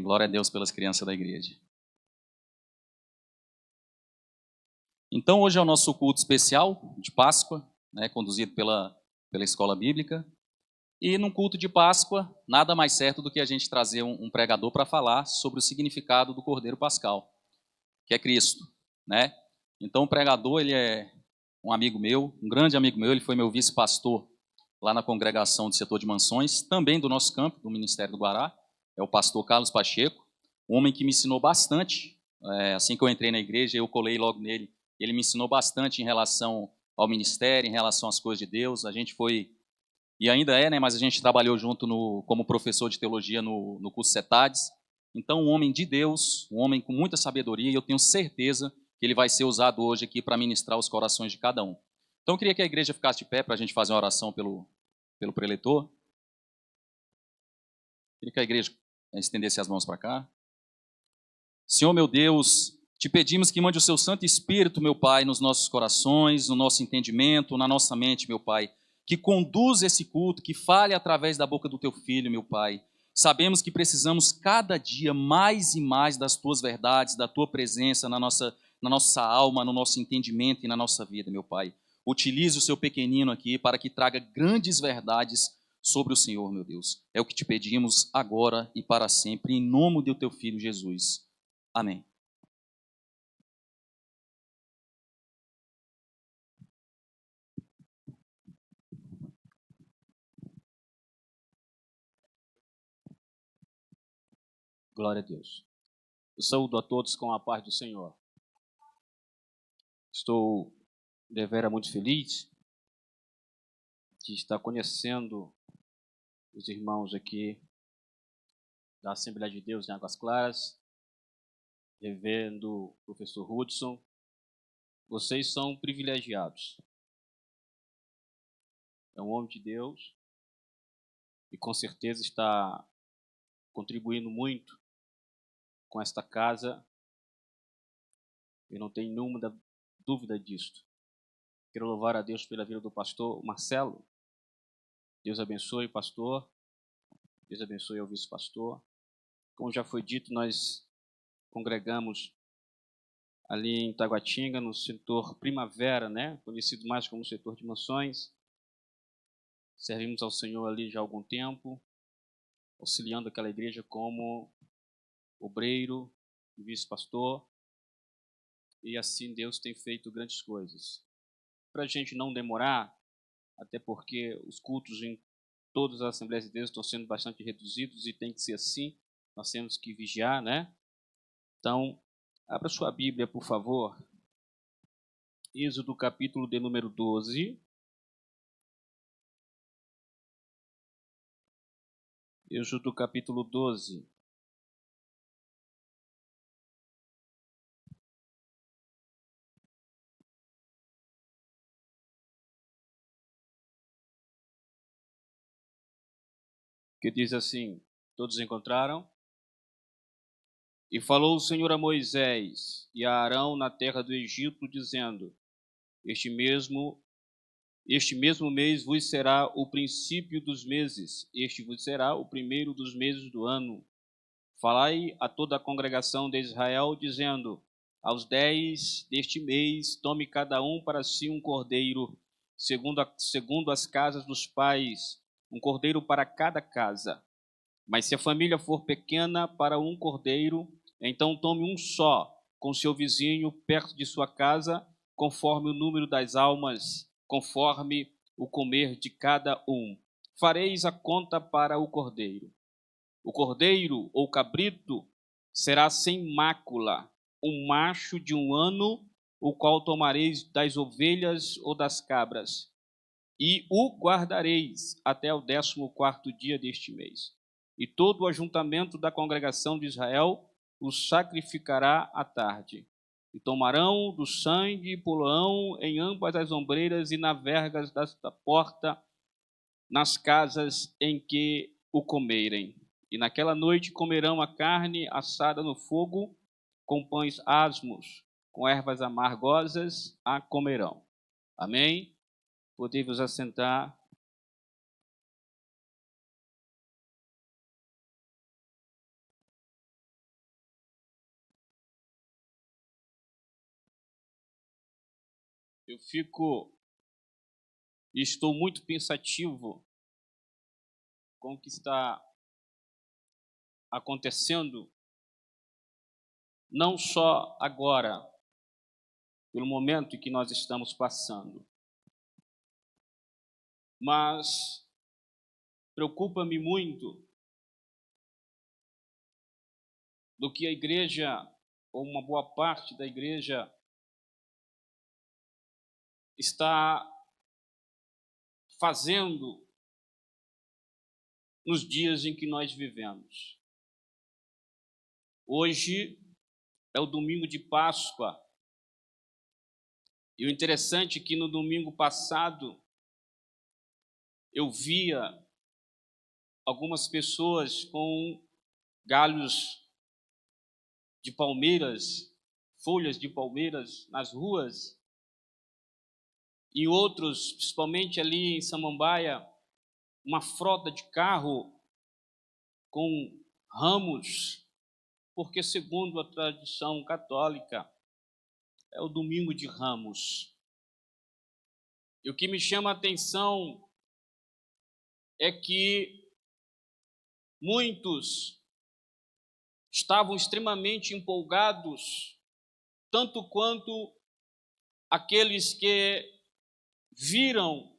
Glória a Deus pelas crianças da igreja. Então, hoje é o nosso culto especial de Páscoa, conduzido pela Escola Bíblica. E num culto de Páscoa, nada mais certo do que a gente trazer um pregador para falar sobre o significado do Cordeiro Pascal, que é Cristo, né? Então, o pregador, ele é um amigo meu, um grande amigo meu, ele foi meu vice-pastor lá na congregação do setor de mansões, também do nosso campo, do Ministério do Guará, é o pastor Carlos Pacheco, um homem que me ensinou bastante. Assim que eu entrei na igreja, eu colei logo nele. Ele me ensinou bastante em relação ao ministério, em relação às coisas de Deus. A gente foi, e ainda é, mas a gente trabalhou junto como professor de teologia no curso CETADES. Então, um homem de Deus, um homem com muita sabedoria, e eu tenho certeza que ele vai ser usado hoje aqui para ministrar os corações de cada um. Então, eu queria que a igreja ficasse de pé para a gente fazer uma oração pelo preletor. Queria que a igreja estendesse as mãos para cá. Senhor, meu Deus, te pedimos que mande o seu Santo Espírito, meu Pai, nos nossos corações, no nosso entendimento, na nossa mente, meu Pai, que conduza esse culto, que fale através da boca do teu Filho, meu Pai. Sabemos que precisamos cada dia mais e mais das tuas verdades, da tua presença na nossa alma, no nosso entendimento e na nossa vida, meu Pai. Utilize o seu pequenino aqui para que traga grandes verdades sobre o Senhor, meu Deus. É o que te pedimos agora e para sempre, em nome do teu Filho Jesus. Amém. Glória a Deus. Eu saúdo a todos com a paz do Senhor. Estou devera muito feliz de estar conhecendo os irmãos aqui da Assembleia de Deus em Águas Claras, revendo o professor Hudson. Vocês são privilegiados. É um homem de Deus e com certeza está contribuindo muito com esta casa. Eu não tenho nenhuma dúvida disto. Quero louvar a Deus pela vida do pastor Marcelo. Deus abençoe, pastor. Deus abençoe ao vice-pastor. Como já foi dito, nós congregamos ali em Taguatinga, no setor Primavera, conhecido mais como setor de mansões. Servimos ao Senhor ali já há algum tempo, auxiliando aquela igreja como obreiro e vice-pastor. E assim Deus tem feito grandes coisas. Para a gente não demorar, até porque os cultos em todas as Assembleias de Deus estão sendo bastante reduzidos e tem que ser assim. Nós temos que vigiar, Então, abra sua Bíblia, por favor. Êxodo capítulo de número 12. Êxodo capítulo 12. Que diz assim: todos encontraram? E falou o Senhor a Moisés e a Arão na terra do Egito, dizendo: Este mesmo mês vos será o princípio dos meses, este vos será o primeiro dos meses do ano. Falai a toda a congregação de Israel, dizendo: aos 10 deste mês, tome cada um para si um cordeiro, segundo as casas dos pais, um cordeiro para cada casa. Mas se a família for pequena para um cordeiro, então tome um só, com seu vizinho perto de sua casa, conforme o número das almas, conforme o comer de cada um. Fareis a conta para o cordeiro. O cordeiro ou cabrito será sem mácula, um macho de 1 ano, o qual tomareis das ovelhas ou das cabras, e o guardareis até o 14º dia deste mês. E todo o ajuntamento da congregação de Israel o sacrificará à tarde. E tomarão do sangue e poloão em ambas as ombreiras e nas vergas desta porta, nas casas em que o comerem. E naquela noite comerão a carne assada no fogo, com pães asmos, com ervas amargosas a comerão. Amém? Podemos assentar. eu estou muito pensativo com o que está acontecendo, não só agora, pelo momento em que nós estamos passando, mas preocupa-me muito do que a igreja, ou uma boa parte da igreja, está fazendo nos dias em que nós vivemos. Hoje é o domingo de Páscoa. E o interessante é que no domingo passado eu via algumas pessoas com galhos de palmeiras, folhas de palmeiras nas ruas, e outros, principalmente ali em Samambaia, uma frota de carro com ramos, porque segundo a tradição católica, é o domingo de Ramos. E o que me chama a atenção é que muitos estavam extremamente empolgados, tanto quanto aqueles que viram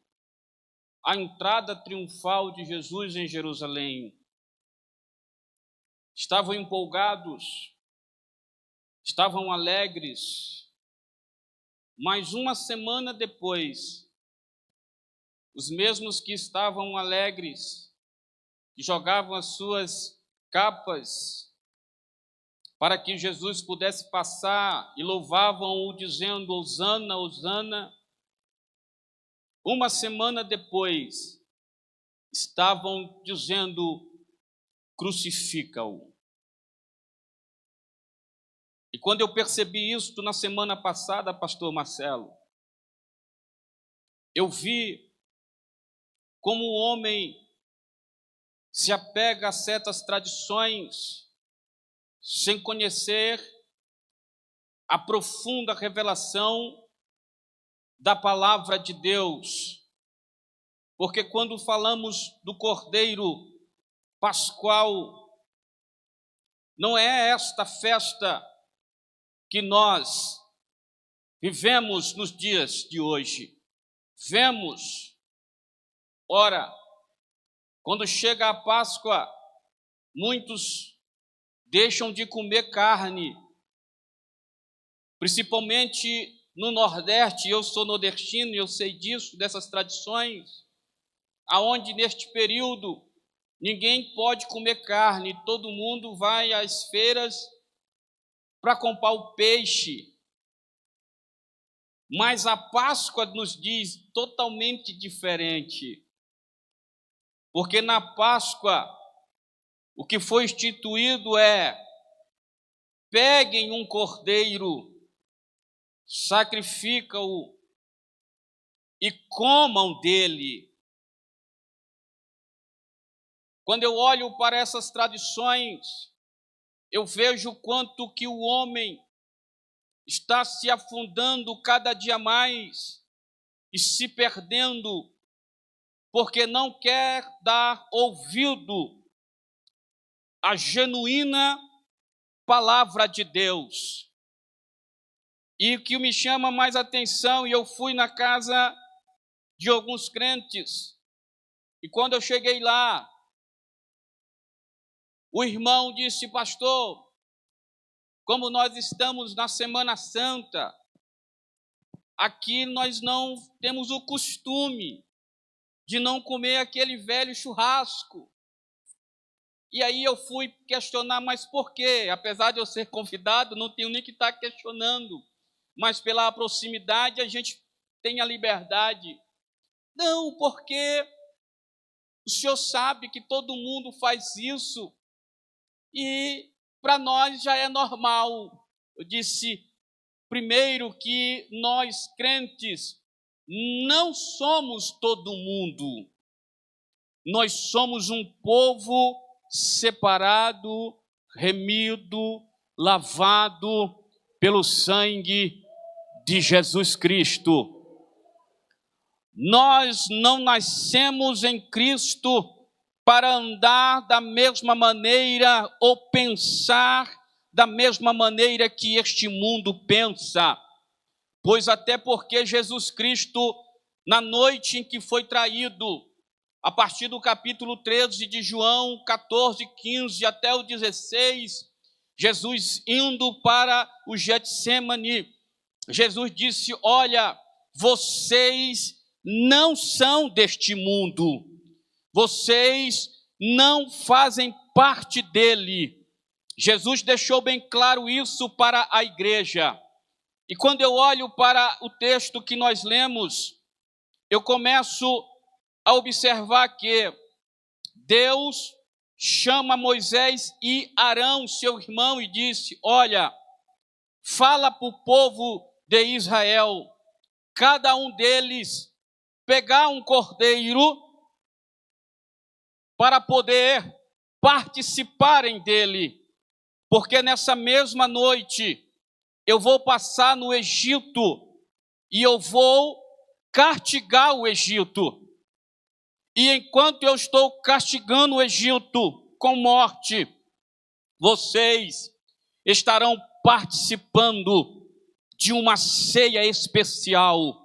a entrada triunfal de Jesus em Jerusalém. Estavam empolgados, estavam alegres, mas uma semana depois, os mesmos que estavam alegres, que jogavam as suas capas para que Jesus pudesse passar e louvavam-o dizendo: Hosana, Hosana, uma semana depois estavam dizendo: crucifica-o. E quando eu percebi isso na semana passada, pastor Marcelo, eu vi como o homem se apega a certas tradições sem conhecer a profunda revelação da palavra de Deus. Porque quando falamos do Cordeiro Pascual, não é esta festa que nós vivemos nos dias de hoje. Vemos, ora, quando chega a Páscoa, muitos deixam de comer carne, principalmente no Nordeste. Eu sou nordestino e eu sei disso, dessas tradições, aonde neste período ninguém pode comer carne, todo mundo vai às feiras para comprar o peixe. Mas a Páscoa nos diz totalmente diferente, porque na Páscoa o que foi instituído é: peguem um cordeiro, sacrifica-o e comam dele. Quando eu olho para essas tradições, eu vejo quanto que o homem está se afundando cada dia mais e se perdendo, porque não quer dar ouvido à genuína palavra de Deus. E o que me chama mais atenção, e eu fui na casa de alguns crentes, e quando eu cheguei lá, o irmão disse: pastor, como nós estamos na Semana Santa, aqui nós não temos o costume de não comer aquele velho churrasco. E aí eu fui questionar: mas por quê? Apesar de eu ser convidado, não tenho nem que estar questionando, mas pela proximidade a gente tem a liberdade. Não, porque o senhor sabe que todo mundo faz isso e para nós já é normal. Eu disse: primeiro, que nós crentes não somos todo mundo. Nós somos um povo separado, remido, lavado pelo sangue de Jesus Cristo. Nós não nascemos em Cristo para andar da mesma maneira ou pensar da mesma maneira que este mundo pensa. Pois até porque Jesus Cristo, na noite em que foi traído, a partir do capítulo 13 de João, 14, 15 até o 16, Jesus indo para o Getsêmani, Jesus disse: olha, vocês não são deste mundo, vocês não fazem parte dele. Jesus deixou bem claro isso para a igreja. E quando eu olho para o texto que nós lemos, eu começo a observar que Deus chama Moisés e Arão, seu irmão, e disse: olha, fala para o povo de Israel, cada um deles pegar um cordeiro para poder participarem dele, porque nessa mesma noite eu vou passar no Egito e eu vou castigar o Egito. E enquanto eu estou castigando o Egito com morte, vocês estarão participando de uma ceia especial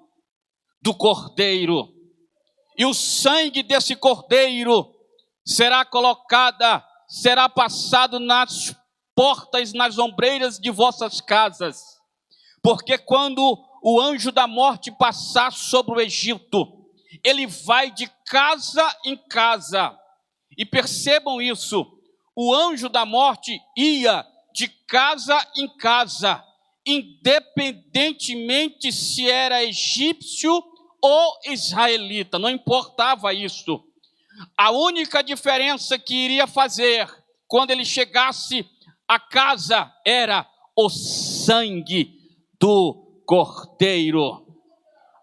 do Cordeiro. E o sangue desse Cordeiro será passado nas portas, nas ombreiras de vossas casas. Porque quando o anjo da morte passar sobre o Egito, ele vai de casa em casa. E percebam isso, o anjo da morte ia de casa em casa, independentemente se era egípcio ou israelita, não importava isso. A única diferença que iria fazer quando ele chegasse à casa era o sangue do Cordeiro.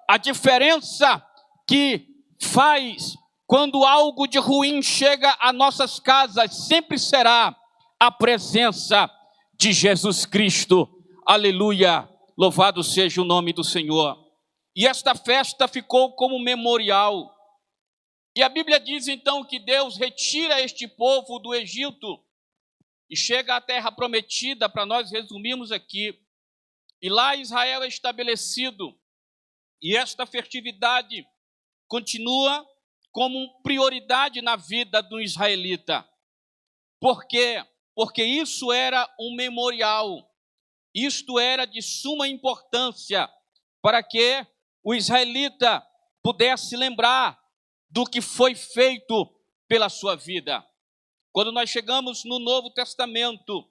A diferença que faz quando algo de ruim chega a nossas casas sempre será a presença de Jesus Cristo. Aleluia, louvado seja o nome do Senhor. E esta festa ficou como memorial. E a Bíblia diz então que Deus retira este povo do Egito e chega à terra prometida, para nós resumirmos aqui. E lá Israel é estabelecido. E esta festividade continua como prioridade na vida do israelita. Por quê? Porque isso era um memorial. Isto era de suma importância para que o israelita pudesse lembrar do que foi feito pela sua vida. Quando nós chegamos no Novo Testamento,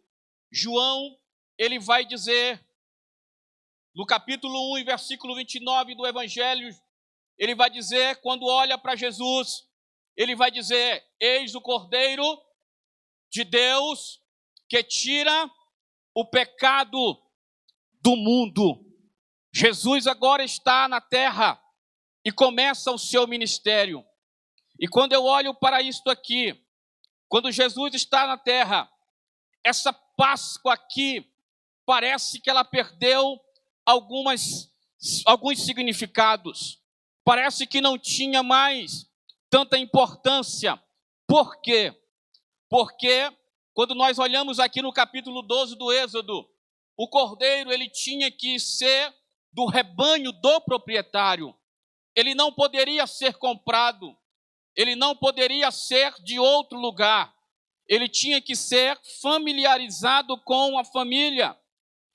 João, ele vai dizer, no capítulo 1, versículo 29 do Evangelho, ele vai dizer, quando olha para Jesus, ele vai dizer: eis o Cordeiro de Deus que tira o pecado do mundo. Jesus agora está na terra e começa o seu ministério. E quando eu olho para isto aqui, quando Jesus está na terra, essa Páscoa aqui, parece que ela perdeu alguns significados. Parece que não tinha mais tanta importância. Por quê? Porque quando nós olhamos aqui no capítulo 12 do Êxodo, o cordeiro ele tinha que ser do rebanho do proprietário. Ele não poderia ser comprado. Ele não poderia ser de outro lugar. Ele tinha que ser familiarizado com a família.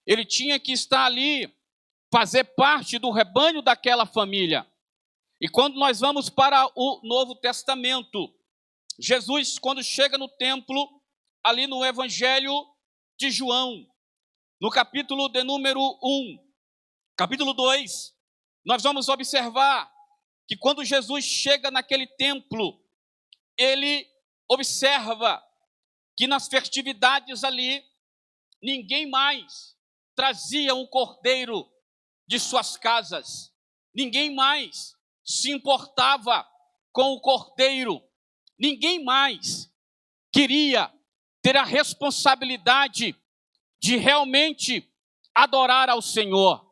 Ele tinha que estar ali, fazer parte do rebanho daquela família. E quando nós vamos para o Novo Testamento, Jesus, quando chega no templo, ali no Evangelho de João, no capítulo de número 1, capítulo 2, nós vamos observar que quando Jesus chega naquele templo, ele observa que nas festividades ali, ninguém mais trazia um cordeiro de suas casas, ninguém mais se importava com o cordeiro, ninguém mais queria ter a responsabilidade de realmente adorar ao Senhor.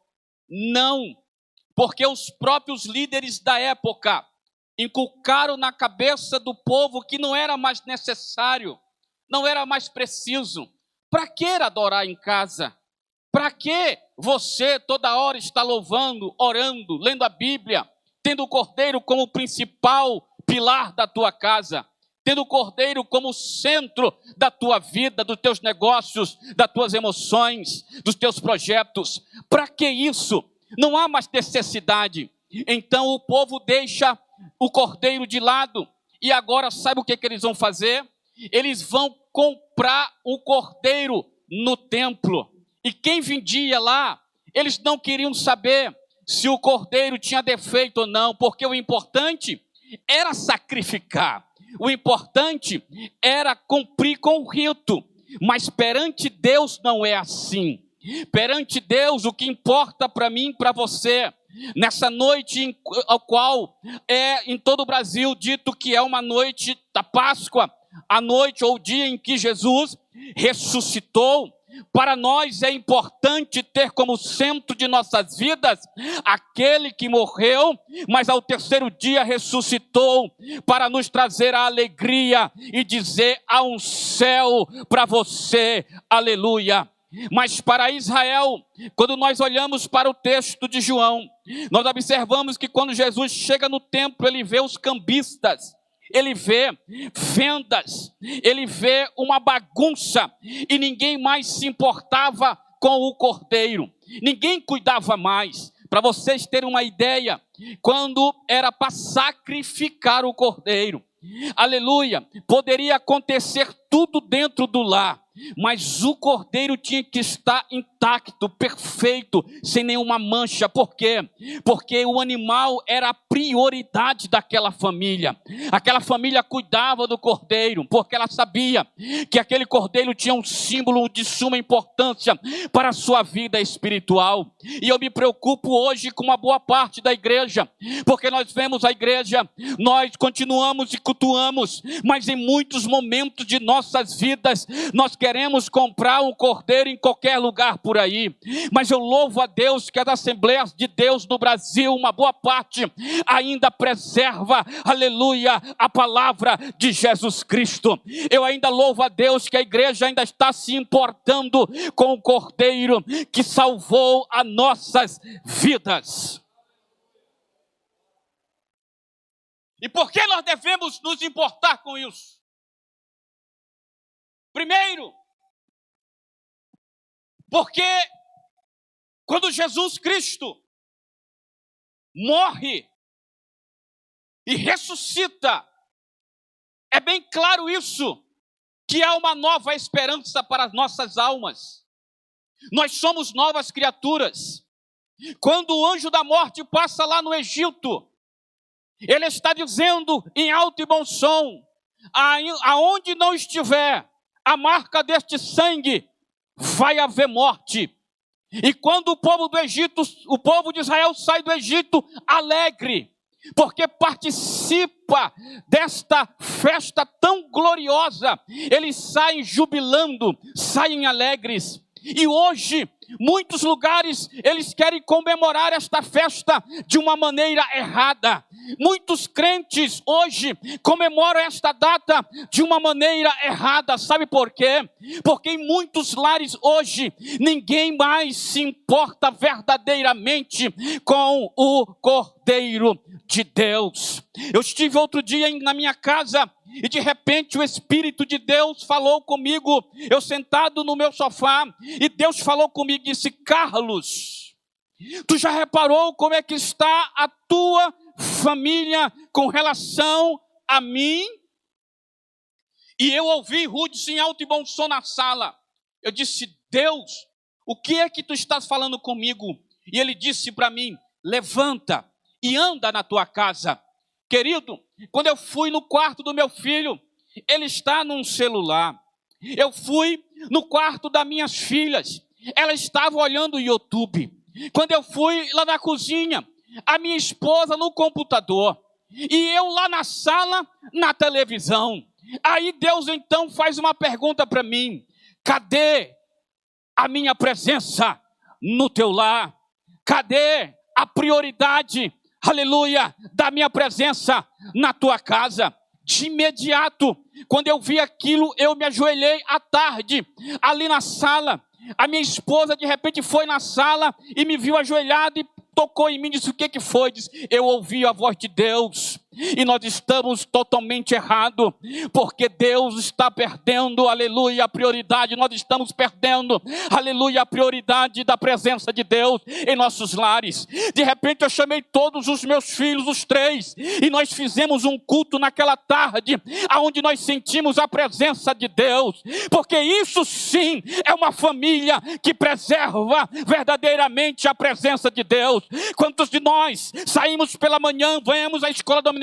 Não, porque os próprios líderes da época inculcaram na cabeça do povo que não era mais necessário, não era mais preciso. Para que adorar em casa? Para que você toda hora está louvando, orando, lendo a Bíblia, tendo o cordeiro como principal pilar da tua casa, tendo o cordeiro como centro da tua vida, dos teus negócios, das tuas emoções, dos teus projetos? Para que isso? Não há mais necessidade. Então o povo deixa o cordeiro de lado e agora sabe o que eles vão fazer? Eles vão comprar o cordeiro no templo. E quem vendia lá, eles não queriam saber se o cordeiro tinha defeito ou não, porque o importante era sacrificar. O importante era cumprir com o rito. Mas perante Deus não é assim. Perante Deus, o que importa para mim e para você, nessa noite ao qual é em todo o Brasil dito que é uma noite da Páscoa, a noite ou o dia em que Jesus ressuscitou, para nós é importante ter como centro de nossas vidas aquele que morreu, mas ao terceiro dia ressuscitou para nos trazer a alegria e dizer há um céu para você, aleluia. Mas para Israel, quando nós olhamos para o texto de João, nós observamos que quando Jesus chega no templo, ele vê os cambistas, ele vê vendas, ele vê uma bagunça, e ninguém mais se importava com o cordeiro, ninguém cuidava mais. Para vocês terem uma ideia, quando era para sacrificar o cordeiro, aleluia, poderia acontecer tudo dentro do lar, mas o cordeiro tinha que estar intacto, perfeito, sem nenhuma mancha. Por quê? Porque o animal era a prioridade daquela família. Aquela família cuidava do cordeiro, porque ela sabia que aquele cordeiro tinha um símbolo de suma importância para a sua vida espiritual. E eu me preocupo hoje com uma boa parte da igreja, porque nós vemos a igreja, nós continuamos e cultuamos, mas em muitos momentos de nossas vidas, nós queremos comprar um cordeiro em qualquer lugar por aí. Mas eu louvo a Deus que as Assembleias de Deus no Brasil, uma boa parte, ainda preserva, aleluia, a palavra de Jesus Cristo. Eu ainda louvo a Deus que a igreja ainda está se importando com o cordeiro que salvou as nossas vidas. E por que nós devemos nos importar com isso? Primeiro, porque quando Jesus Cristo morre e ressuscita, é bem claro isso, que há uma nova esperança para as nossas almas. Nós somos novas criaturas. Quando o anjo da morte passa lá no Egito, ele está dizendo em alto e bom som, aonde não estiver a marca deste sangue, vai haver morte. E quando o povo do Egito, o povo de Israel sai do Egito alegre, porque participa desta festa tão gloriosa, eles saem jubilando, saem alegres. E hoje, muitos lugares, eles querem comemorar esta festa de uma maneira errada. Muitos crentes hoje comemoram esta data de uma maneira errada. Sabe por quê? Porque em muitos lares hoje, ninguém mais se importa verdadeiramente com o Cordeiro de Deus. Eu estive outro dia na minha casa e de repente o Espírito de Deus falou comigo, eu sentado no meu sofá, e Deus falou comigo e disse: Carlos, tu já reparou como é que está a tua família com relação a mim? E eu ouvi Rudes em alto e bom som na sala. Eu disse: Deus, o que é que tu estás falando comigo? E ele disse para mim: levanta e anda na tua casa. Querido, quando eu fui no quarto do meu filho, ele está num celular. Eu fui no quarto das minhas filhas, ela estava olhando o YouTube. Quando eu fui lá na cozinha, a minha esposa no computador. E eu lá na sala, na televisão. Aí Deus então faz uma pergunta para mim: cadê a minha presença no teu lar? Cadê a prioridade, aleluia, da minha presença na tua casa. De imediato, quando eu vi aquilo, eu me ajoelhei à tarde, ali na sala. A minha esposa de repente foi na sala e me viu ajoelhado e tocou em mim, disse: o que foi? Disse: eu ouvi a voz de Deus. E nós estamos totalmente errados, porque Deus está perdendo, aleluia, a prioridade. Nós estamos perdendo, aleluia, a prioridade da presença de Deus em nossos lares. De repente eu chamei todos os meus filhos, os 3, e nós fizemos um culto naquela tarde, onde nós sentimos a presença de Deus, porque isso sim é uma família que preserva verdadeiramente a presença de Deus. Quantos de nós saímos pela manhã, vamos à escola dominical,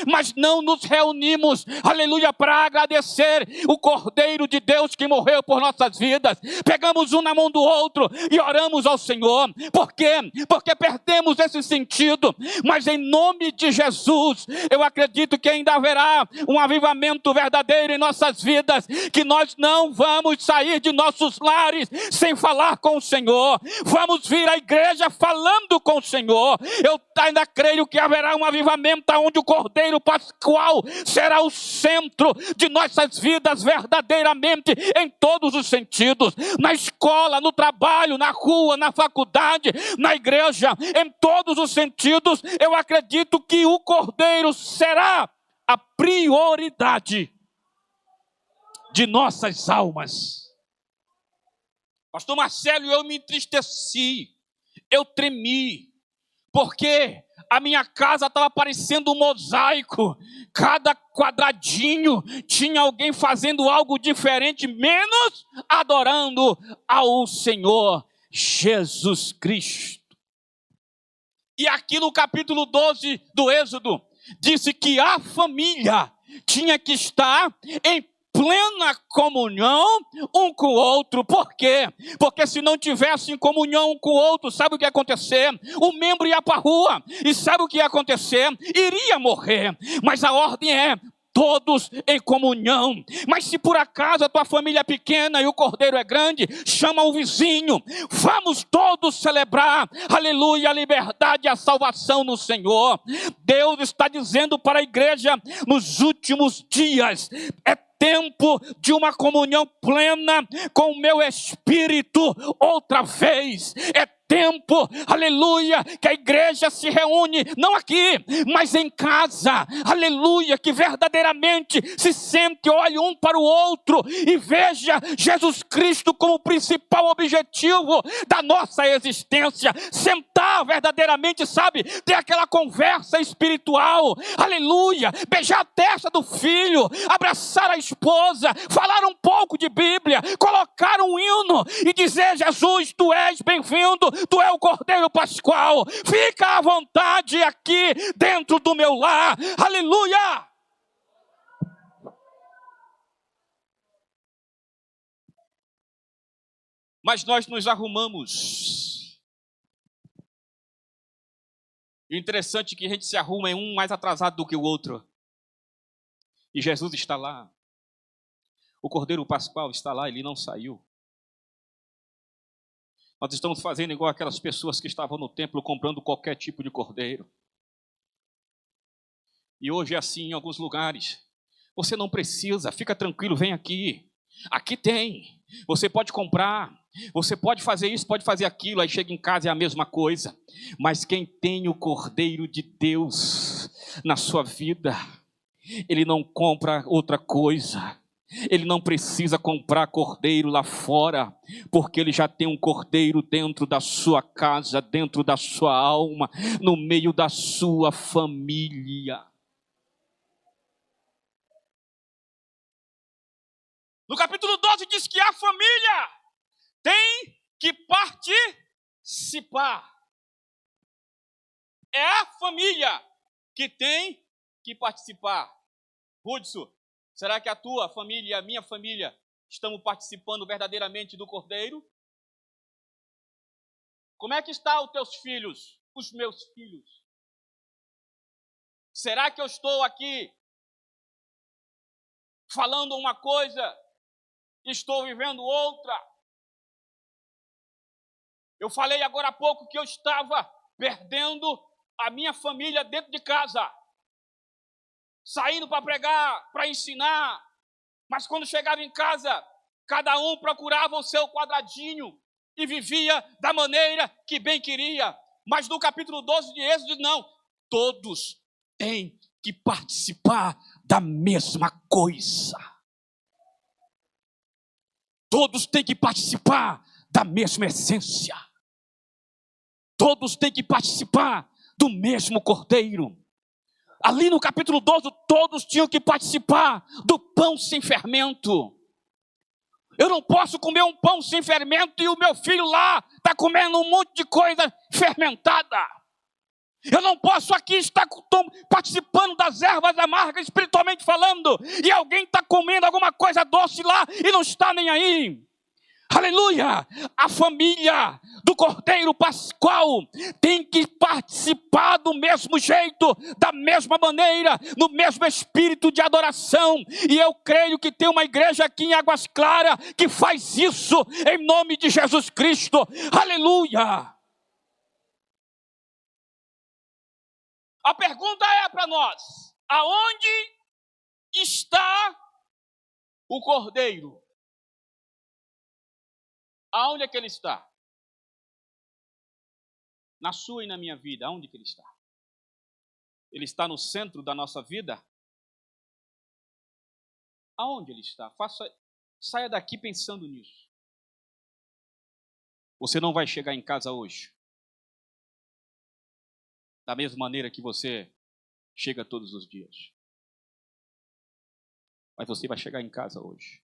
mas não nos reunimos, aleluia, para agradecer o Cordeiro de Deus que morreu por nossas vidas? Pegamos um na mão do outro e oramos ao Senhor. Por quê? Porque perdemos esse sentido. Mas em nome de Jesus, eu acredito que ainda haverá um avivamento verdadeiro em nossas vidas, que nós não vamos sair de nossos lares sem falar com o Senhor. Vamos vir à igreja falando com o Senhor. Eu ainda creio que haverá um avivamento onde o Cordeiro Pascual será o centro de nossas vidas verdadeiramente, em todos os sentidos. Na escola, no trabalho, na rua, na faculdade, na igreja, em todos os sentidos, eu acredito que o Cordeiro será a prioridade de nossas almas. Pastor Marcelo, eu me entristeci, eu tremi, porque a minha casa estava parecendo um mosaico. Cada quadradinho tinha alguém fazendo algo diferente, menos adorando ao Senhor Jesus Cristo. E aqui no capítulo 12 do Êxodo, disse que a família tinha que estar em plena comunhão um com o outro. Por quê? Porque se não tivesse em comunhão um com o outro, sabe o que ia acontecer? O membro ia para a rua, e sabe o que ia acontecer? Iria morrer. Mas a ordem é: todos em comunhão. Mas se por acaso a tua família é pequena e o cordeiro é grande, chama o vizinho. Vamos todos celebrar, aleluia, a liberdade e a salvação no Senhor. Deus está dizendo para a igreja nos últimos dias: é tempo de uma comunhão plena com o meu Espírito outra vez. É tempo, aleluia, que a igreja se reúne, não aqui, mas em casa, aleluia, que verdadeiramente se sente, olhe um para o outro e veja Jesus Cristo como o principal objetivo da nossa existência. Sentar verdadeiramente, sabe, ter aquela conversa espiritual, aleluia, beijar a testa do filho, abraçar a esposa, falar um pouco de Bíblia, colocar um hino e dizer: Jesus, tu és bem-vindo, tu é o Cordeiro Pascual, fica à vontade aqui dentro do meu lar, aleluia. Mas nós nos arrumamos. O interessante é que a gente se arruma em um mais atrasado do que o outro. E Jesus está lá. O Cordeiro Pascual está lá, ele não saiu. Nós estamos fazendo igual aquelas pessoas que estavam no templo comprando qualquer tipo de cordeiro. E hoje é assim em alguns lugares. Você não precisa, fica tranquilo, vem aqui. Aqui tem. Você pode comprar, você pode fazer isso, pode fazer aquilo. Aí chega em casa e é a mesma coisa. Mas quem tem o Cordeiro de Deus na sua vida, ele não compra outra coisa. Ele não precisa comprar cordeiro lá fora, porque ele já tem um cordeiro dentro da sua casa, dentro da sua alma, no meio da sua família. No capítulo 12 diz que a família tem que participar. É a família que tem que participar. Hudson, será que a tua família e a minha família estamos participando verdadeiramente do Cordeiro? Como é que estão os teus filhos, os meus filhos? Será que eu estou aqui falando uma coisa e estou vivendo outra? Eu falei agora há pouco que eu estava perdendo a minha família dentro de casa, saindo para pregar, para ensinar, mas quando chegava em casa, cada um procurava o seu quadradinho e vivia da maneira que bem queria. Mas no capítulo 12 de Êxodo, não, todos têm que participar da mesma coisa. Todos têm que participar da mesma essência. Todos têm que participar do mesmo cordeiro. Ali no capítulo 12, todos tinham que participar do pão sem fermento. Eu não posso comer um pão sem fermento e o meu filho lá está comendo um monte de coisa fermentada. Eu não posso aqui estar participando das ervas amargas, espiritualmente falando, e alguém está comendo alguma coisa doce lá e não está nem aí. Aleluia! A família do Cordeiro Pascual tem que participar do mesmo jeito, da mesma maneira, no mesmo espírito de adoração. E eu creio que tem uma igreja aqui em Águas Claras que faz isso em nome de Jesus Cristo. Aleluia! A pergunta é para nós: aonde está o Cordeiro? Aonde é que ele está? Na sua e na minha vida, aonde que ele está? Ele está no centro da nossa vida? Aonde ele está? Saia daqui pensando nisso. Você não vai chegar em casa hoje da mesma maneira que você chega todos os dias. Mas você vai chegar em casa hoje.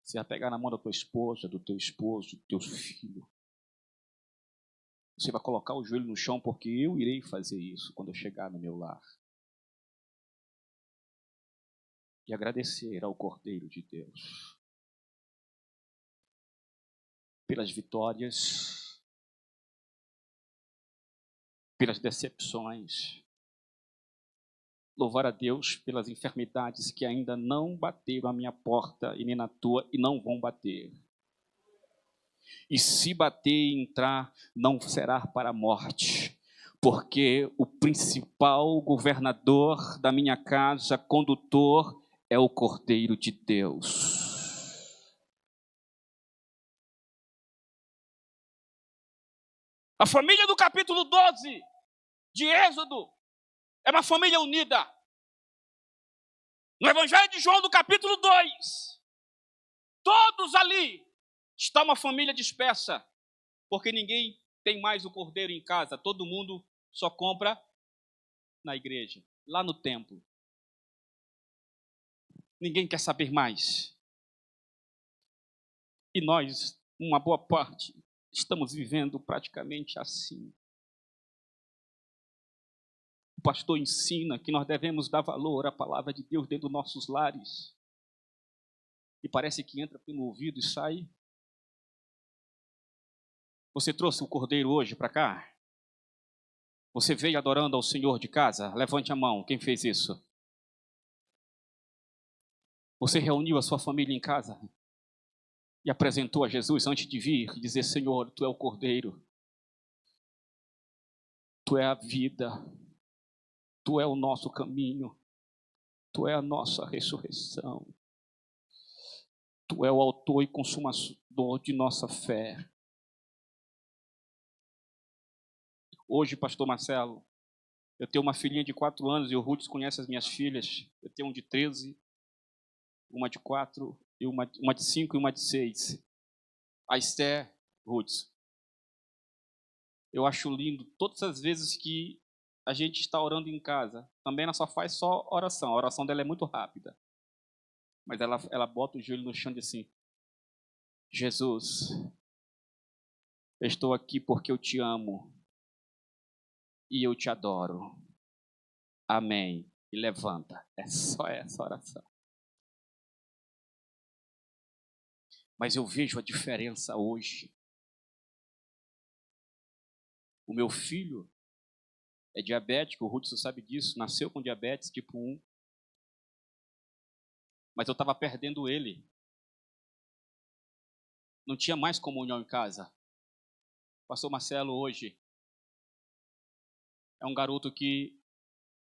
Você vai pegar na mão da tua esposa, do teu esposo, do teu filho. Você vai colocar o joelho no chão, porque eu irei fazer isso quando eu chegar no meu lar. E agradecer ao Cordeiro de Deus pelas vitórias, pelas decepções. Louvar a Deus pelas enfermidades que ainda não bateram à minha porta e nem na tua e não vão bater. E se bater e entrar, não será para a morte, porque o principal governador da minha casa, condutor, é o Cordeiro de Deus. A família do capítulo 12 de Êxodo é uma família unida. No Evangelho de João, do capítulo 2, todos ali está uma família dispersa, porque ninguém tem mais o cordeiro em casa, todo mundo só compra na igreja, lá no templo. Ninguém quer saber mais. E nós, uma boa parte, estamos vivendo praticamente assim. O pastor ensina que nós devemos dar valor à palavra de Deus dentro dos nossos lares. E parece que entra pelo ouvido e sai. Você trouxe o cordeiro hoje para cá? Você veio adorando ao Senhor de casa? Levante a mão, quem fez isso? Você reuniu a sua família em casa e apresentou a Jesus antes de vir e dizer: Senhor, Tu é o cordeiro. Tu é a vida. Tu é o nosso caminho. Tu é a nossa ressurreição. Tu é o autor e consumador de nossa fé. Hoje, pastor Marcelo, eu tenho uma filhinha de 4 anos e o Ruth conhece as minhas filhas. Eu tenho um de 13, uma de 4, e uma de 5 e uma de 6. A Esther, Ruth. Eu acho lindo todas as vezes que a gente está orando em casa. Também ela só faz oração. A oração dela é muito rápida. Mas ela bota o joelho no chão e diz assim: Jesus, eu estou aqui porque eu te amo e eu te adoro. Amém. E levanta. É só essa oração. Mas eu vejo a diferença hoje. O meu filho é diabético, o Hudson sabe disso, nasceu com diabetes tipo 1. Mas eu estava perdendo ele. Não tinha mais comunhão em casa. Pastor Marcelo hoje é um garoto que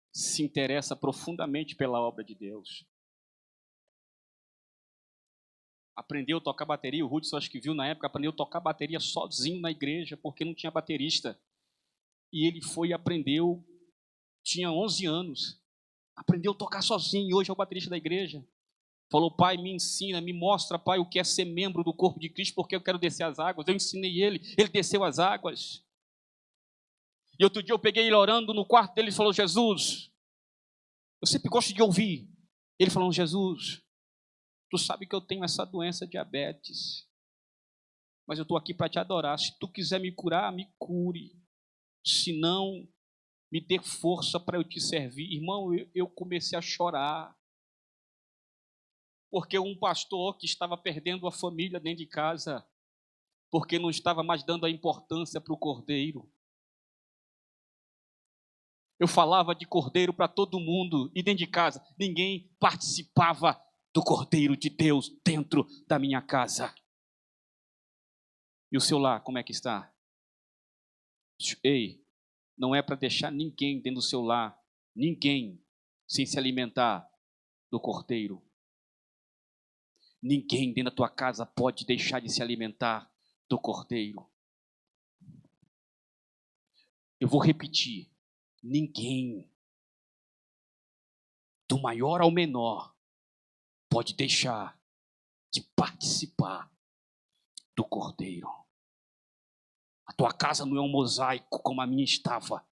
se interessa profundamente pela obra de Deus. Aprendeu a tocar bateria, o Hudson acho que viu na época, aprendeu a tocar bateria sozinho na igreja, porque não tinha baterista. E ele foi e aprendeu, tinha 11 anos, aprendeu a tocar sozinho, e hoje é o baterista da igreja. Falou, pai, me ensina, me mostra, pai, o que é ser membro do corpo de Cristo, porque eu quero descer as águas. Eu ensinei ele desceu as águas. E outro dia eu peguei ele orando no quarto dele e falou, Jesus, eu sempre gosto de ouvir. Ele falou, Jesus, tu sabe que eu tenho essa doença, diabetes, mas eu estou aqui para te adorar. Se tu quiser me curar, me cure. Se não, me dê força para eu te servir. Irmão, eu comecei a chorar. Porque um pastor que estava perdendo a família dentro de casa, porque não estava mais dando a importância para o cordeiro. Eu falava de cordeiro para todo mundo, e dentro de casa, ninguém participava do cordeiro de Deus dentro da minha casa. E o seu lar, como é que está? Ei, não é para deixar ninguém dentro do seu lar, ninguém, sem se alimentar do cordeiro. Ninguém dentro da tua casa pode deixar de se alimentar do cordeiro. Eu vou repetir. Ninguém, do maior ao menor, pode deixar de participar do cordeiro. A tua casa não é um mosaico como a minha estava.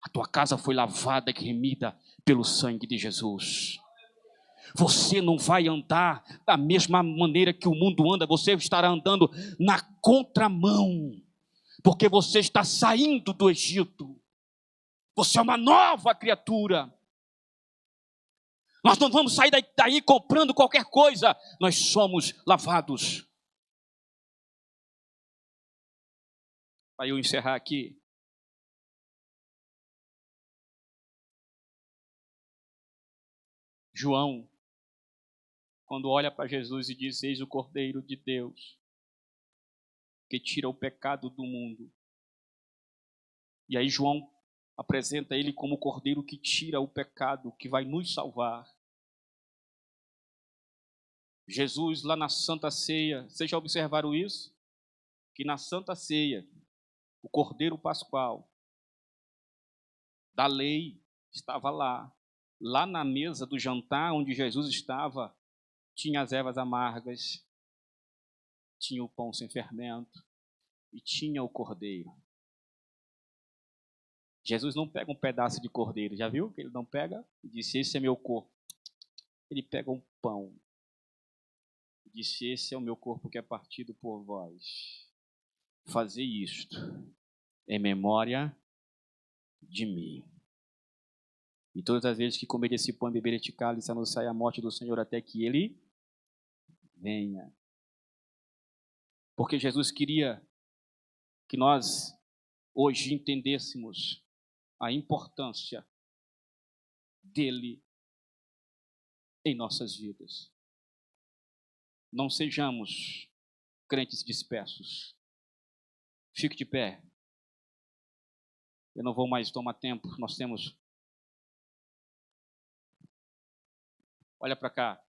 A tua casa foi lavada e remida pelo sangue de Jesus. Você não vai andar da mesma maneira que o mundo anda, você estará andando na contramão, porque você está saindo do Egito. Você é uma nova criatura. Nós não vamos sair daí comprando qualquer coisa, nós somos lavados. Para eu encerrar aqui, João, quando olha para Jesus e diz, eis o Cordeiro de Deus, que tira o pecado do mundo. E aí João apresenta ele como o Cordeiro que tira o pecado, que vai nos salvar. Jesus lá na Santa Ceia, vocês já observaram isso? Que na Santa Ceia, o Cordeiro Pascual da lei estava lá. Lá na mesa do jantar onde Jesus estava, tinha as ervas amargas, tinha o pão sem fermento e tinha o cordeiro. Jesus não pega um pedaço de cordeiro, já viu que ele não pega? Ele disse, esse é meu corpo. Ele pega um pão. Ele disse, esse é o meu corpo que é partido por vós. Fazer isto em memória de mim. E todas as vezes que comer esse pão e beber este cálice, anunciai a morte do Senhor até que ele venha. Porque Jesus queria que nós hoje entendêssemos a importância dele em nossas vidas. Não sejamos crentes dispersos. Fique de pé. Eu não vou mais tomar tempo. Nós temos... Olha para cá.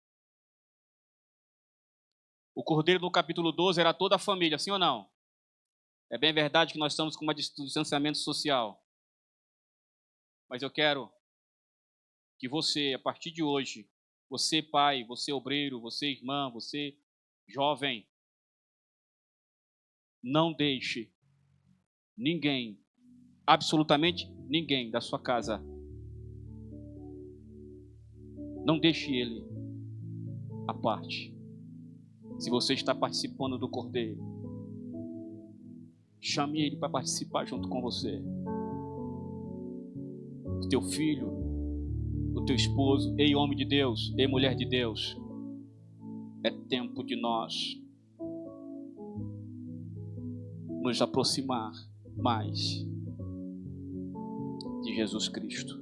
O cordeiro no capítulo 12 era toda a família, sim ou não? É bem verdade que nós estamos com um distanciamento social. Mas eu quero que você, a partir de hoje, você pai, você obreiro, você irmã, você jovem, não deixe ninguém, absolutamente ninguém da sua casa, não deixe ele à parte. Se você está participando do cordeiro, chame ele para participar junto com você. O teu filho, o teu esposo, ei homem de Deus, ei mulher de Deus, é tempo de nós nos aproximar mais de Jesus Cristo.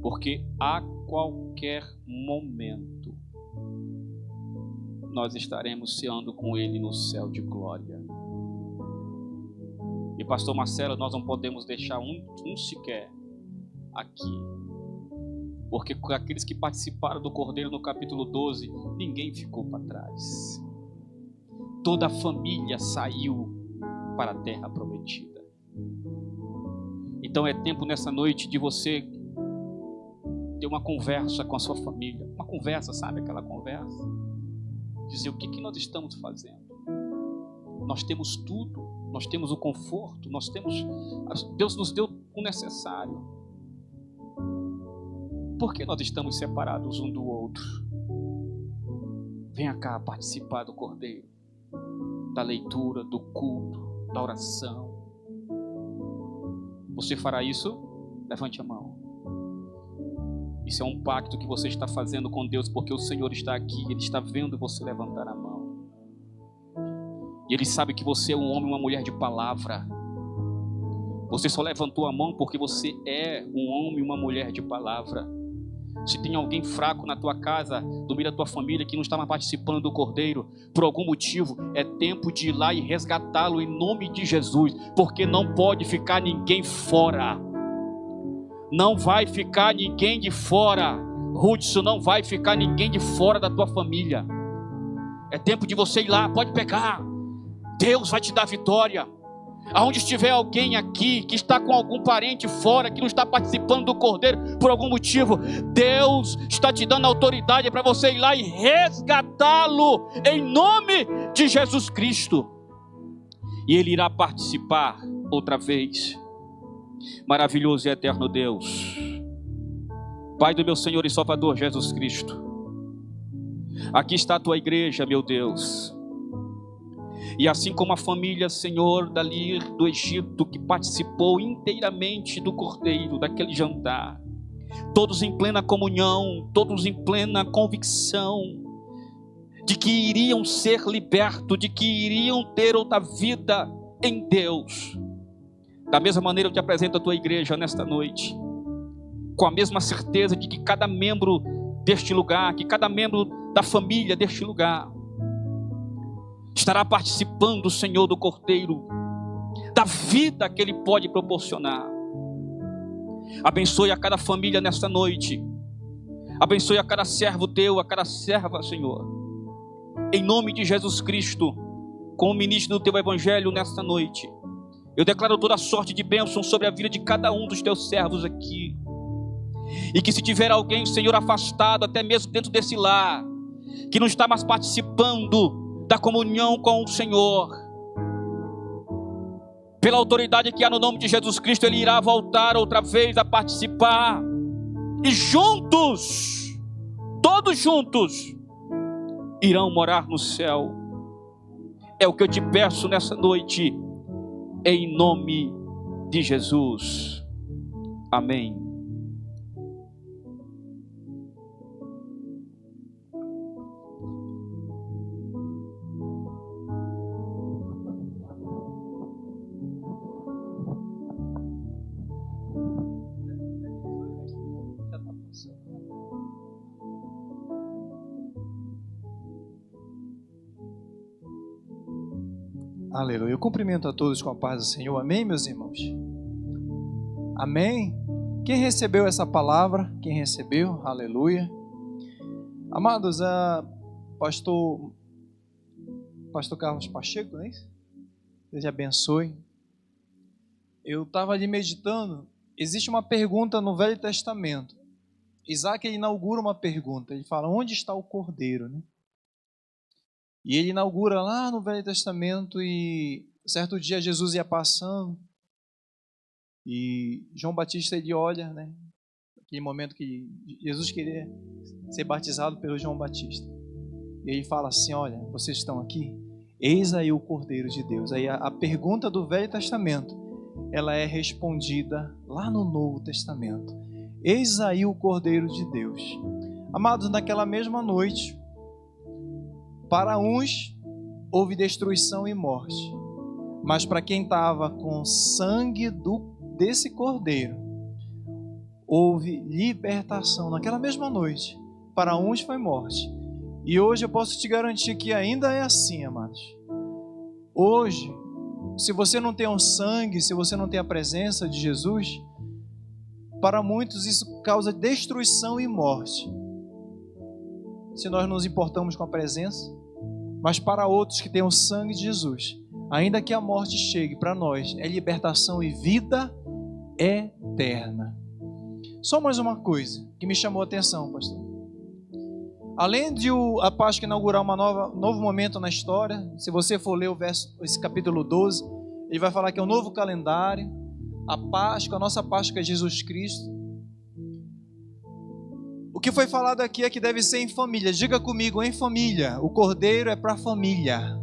Porque a qualquer momento nós estaremos ceando com Ele no céu de glória. E pastor Marcelo, nós não podemos deixar um sequer aqui. Porque aqueles que participaram do Cordeiro no capítulo 12, ninguém ficou para trás. Toda a família saiu para a terra prometida. Então é tempo nessa noite de você ter uma conversa com a sua família. Uma conversa, sabe aquela conversa? Dizer o que nós estamos fazendo. Nós temos tudo. Nós temos o conforto. Deus nos deu o necessário. Por que nós estamos separados um do outro? Venha cá participar do Cordeiro, da leitura, do culto, da oração. Você fará isso? Levante a mão. Isso é um pacto que você está fazendo com Deus, porque o Senhor está aqui, Ele está vendo você levantar a mão. E Ele sabe que você é um homem e uma mulher de palavra. Você só levantou a mão porque você é um homem e uma mulher de palavra. Se tem alguém fraco na tua casa, do meio da tua família, que não está mais participando do Cordeiro, por algum motivo, é tempo de ir lá e resgatá-lo em nome de Jesus, porque não pode ficar ninguém fora. Não vai ficar ninguém de fora. Hudson, não vai ficar ninguém de fora da tua família. É tempo de você ir lá, pode pegar. Deus vai te dar vitória. Aonde estiver alguém aqui que está com algum parente fora, que não está participando do Cordeiro por algum motivo, Deus está te dando autoridade para você ir lá e resgatá-lo em nome de Jesus Cristo. E Ele irá participar outra vez. Maravilhoso e eterno Deus, Pai do meu Senhor e Salvador Jesus Cristo, aqui está a tua igreja, meu Deus. E assim como a família, Senhor, dali do Egito, que participou inteiramente do Cordeiro, daquele jantar, todos em plena comunhão, todos em plena convicção de que iriam ser libertos, de que iriam ter outra vida em Deus. Da mesma maneira eu te apresento a tua igreja nesta noite, com a mesma certeza de que cada membro deste lugar, que cada membro da família deste lugar, estará participando, Senhor, do Cordeiro, da vida que Ele pode proporcionar. Abençoe a cada família nesta noite. Abençoe a cada servo teu, a cada serva, Senhor. Em nome de Jesus Cristo, como ministro do teu evangelho nesta noite, eu declaro toda sorte de bênção sobre a vida de cada um dos teus servos aqui. E que se tiver alguém, Senhor, afastado, até mesmo dentro desse lar, que não está mais participando da comunhão com o Senhor, pela autoridade que há no nome de Jesus Cristo, ele irá voltar outra vez a participar, e juntos, todos juntos, irão morar no céu. É o que eu te peço nessa noite, em nome de Jesus. Amém. Aleluia. Eu cumprimento a todos com a paz do Senhor. Amém, meus irmãos? Amém? Quem recebeu essa palavra? Quem recebeu? Aleluia. Amados, pastor Carlos Pacheco, não é isso? Deus abençoe. Eu estava ali meditando. Existe uma pergunta no Velho Testamento. Isaac, ele inaugura uma pergunta. Ele fala, onde está o Cordeiro, né? E ele inaugura lá no Velho Testamento, e certo dia Jesus ia passando e João Batista, ele olha, né? Aquele momento que Jesus queria ser batizado pelo João Batista. E ele fala assim, olha, vocês estão aqui? Eis aí o Cordeiro de Deus. Aí a pergunta do Velho Testamento, ela é respondida lá no Novo Testamento. Eis aí o Cordeiro de Deus. Amados, naquela mesma noite, para uns houve destruição e morte, mas para quem estava com sangue desse Cordeiro, houve libertação. Naquela mesma noite, para uns foi morte. E hoje eu posso te garantir que ainda é assim, amados. Hoje, se você não tem o sangue, se você não tem a presença de Jesus, para muitos isso causa destruição e morte, se nós nos importamos com a presença. Mas para outros que têm o sangue de Jesus, ainda que a morte chegue, para nós é libertação e vida eterna. Só mais uma coisa que me chamou a atenção, pastor. Além de a Páscoa inaugurar novo momento na história, se você for ler esse capítulo 12, ele vai falar que é um novo calendário, a Páscoa, a nossa Páscoa é Jesus Cristo. O que foi falado aqui é que deve ser em família. Diga comigo, em família. O cordeiro é para a família.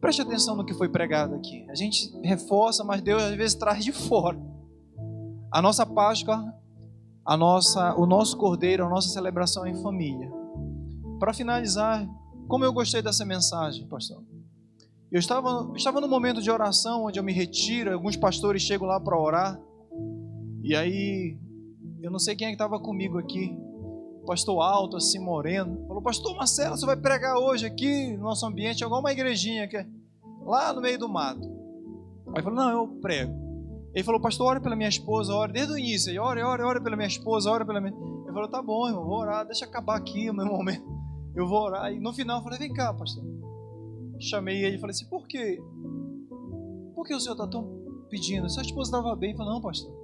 Preste atenção no que foi pregado aqui. A gente reforça, mas Deus às vezes traz de fora. A nossa Páscoa, o nosso cordeiro, a nossa celebração é em família. Para finalizar, como eu gostei dessa mensagem, pastor. Eu estava num momento de oração, onde eu me retiro, alguns pastores chegam lá para orar, e aí, eu não sei quem é que estava comigo aqui, pastor alto, assim, moreno, falou, pastor Marcelo, você vai pregar hoje aqui, no nosso ambiente, igual uma igrejinha, que é lá no meio do mato. Aí falou, não, eu prego. Ele falou, pastor, ore pela minha esposa, ore, desde o início, ele, ore pela minha esposa, ore pela minha... Ele falou, tá bom, irmão, vou orar, deixa acabar aqui o meu momento, eu vou orar. E no final eu falei, vem cá, pastor. Chamei ele e falei assim, por que o senhor está tão pedindo? Sua esposa estava bem. Eu falei, não, pastor.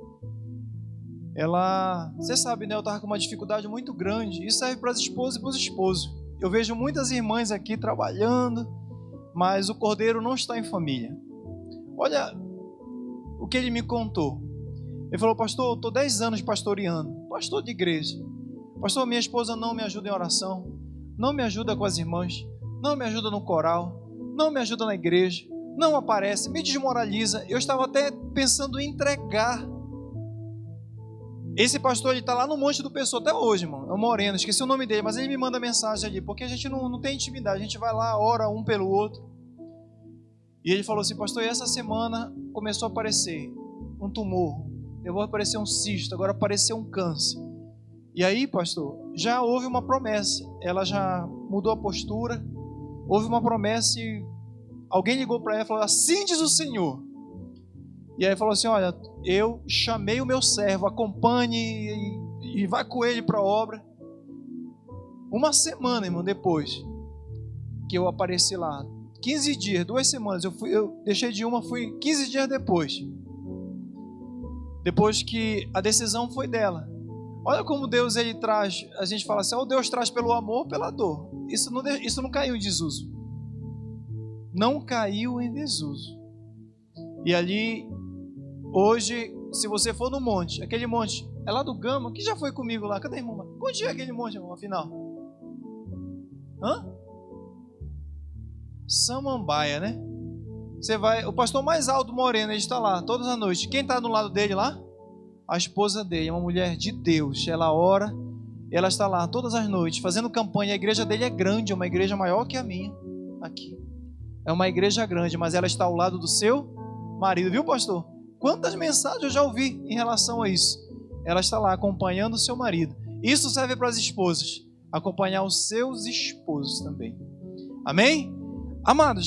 Você sabe, né? Eu estava com uma dificuldade muito grande. Isso serve para as esposas e para os esposos. Eu vejo muitas irmãs aqui trabalhando, mas o cordeiro não está em família. Olha o que ele me contou. Ele falou, pastor, eu estou 10 anos pastoreando, pastor de igreja. Pastor, minha esposa não me ajuda em oração, não me ajuda com as irmãs, não me ajuda no coral, não me ajuda na igreja, não aparece, me desmoraliza. Eu estava até pensando em entregar. Esse pastor, ele está lá no Monte do Pessoa até hoje, irmão. É o moreno, esqueci o nome dele, mas ele me manda mensagem ali, porque a gente não tem intimidade, a gente vai lá, ora um pelo outro. E ele falou assim, pastor, e essa semana começou a aparecer um tumor, eu vou aparecer um cisto, agora apareceu um câncer. E aí, pastor, já houve uma promessa, ela já mudou a postura, houve uma promessa e alguém ligou para ela e falou, assim diz o Senhor. E aí falou assim, olha, eu chamei o meu servo, acompanhe e vai com ele para a obra. Uma semana, irmão, depois que eu apareci lá, 15 dias, 2 semanas, eu deixei de uma, fui 15 dias depois que a decisão foi dela. Olha como Deus, ele traz, a gente fala assim, Deus traz pelo amor, pela dor. Isso não caiu em desuso. Não caiu em desuso. E ali, hoje, se você for no monte, aquele monte, é lá do Gama, que já foi comigo lá, cadê a irmã? Onde é aquele monte, irmão, afinal? Samambaia, né? Você vai, o pastor mais alto, moreno, ele está lá, todas as noites. Quem está do lado dele lá? A esposa dele, é uma mulher de Deus. Ela ora, ela está lá todas as noites, fazendo campanha. A igreja dele é grande, é uma igreja maior que a minha, aqui. É uma igreja grande, mas ela está ao lado do seu marido, viu, pastor? Quantas mensagens eu já ouvi em relação a isso? Ela está lá acompanhando o seu marido. Isso serve para as esposas, acompanhar os seus esposos também. Amém? Amados,